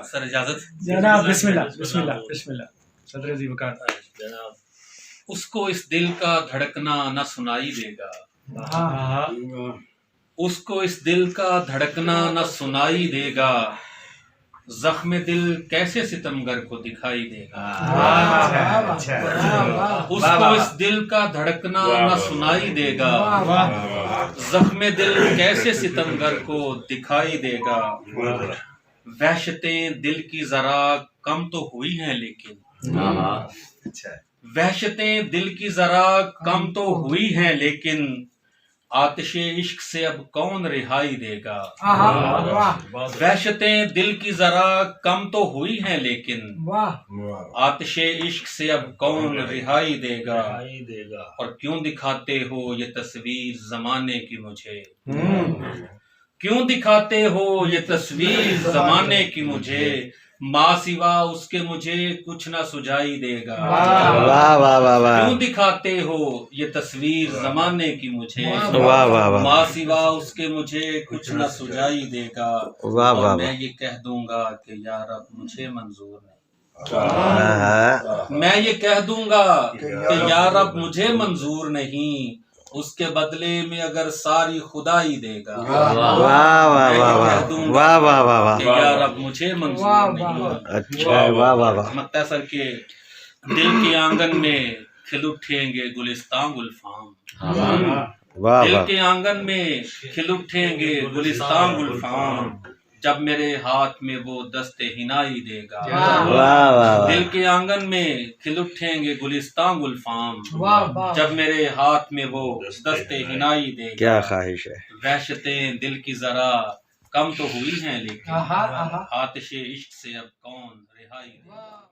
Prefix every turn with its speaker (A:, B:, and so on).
A: Sir इजाजत।
B: जनाब बिस्मिल्लाह बिस्मिल्लाह बिस्मिल्लाह। सदर जी वकार।
A: जनाब, उसको इस दिल का धड़कना न सुनाई देगा, उसको इस दिल का धड़कना न सुनाई देगा, जख्म दिल कैसे सितमगर को दिखाई देगा। उसको इस दिल का धड़कना न सुनाई देगा, जख्म दिल कैसे सितमगर को दिखाई देगा। वहशतें दिल की जरा कम तो हुई हैं लेकिन, वहशतें दिल की जरा कम तो हुई हैं लेकिन, आतिशे इश्क से अब कौन रिहाई देगा। वहशतें दिल की जरा कम तो हुई हैं लेकिन, आतिशे इश्क से अब कौन रिहाई देगा। और क्यों दिखाते हो ये तस्वीर जमाने की मुझे, क्यों दिखाते हो ये तस्वीर जमाने की मुझे, माँ सिवा उसके मुझे कुछ ना सुझाई देगा।
C: वाह वाह वाह वाह।
A: क्यों दिखाते हो ये तस्वीर जमाने की मुझे,
C: वाह वाह वाह।
A: माँ सिवा उसके मुझे कुछ ना सुझाई देगा।
C: वाह वाह।
A: मैं ये कह दूंगा कि यार अब मुझे मंजूर नहीं,
C: वाह
A: मैं ये कह दूंगा कि यार अब मुझे मंजूर नहीं, उसके बदले में अगर सारी खुदाई देगा।
C: वाह वाह वाह वाह वाह वाह वाह।
A: यार अब मुझे मंजूर नहीं।
C: अच्छा वाह वाह वाह।
A: मक्ता सर के दिल के आंगन में खिल उठेंगे गुलिस्तान गुलफाम,
C: वाह
A: दिल
C: वाह।
A: के आंगन में खिल उठेंगे गुलिस्तान गुलफाम, जब मेरे हाथ में वो दस्ते हिनाई देगा।
C: वाह वाह।
A: दिल के आंगन में खिल उठेंगे गुलिस्तान गुलफाम, जब मेरे हाथ में वो दस्ते हिनाई देगा।
C: क्या ख्वाहिश है।
A: वहशतें दिल की जरा कम तो हुई हैं लेकिन, आतिशे इश्क से अब कौन रिहाई देगा।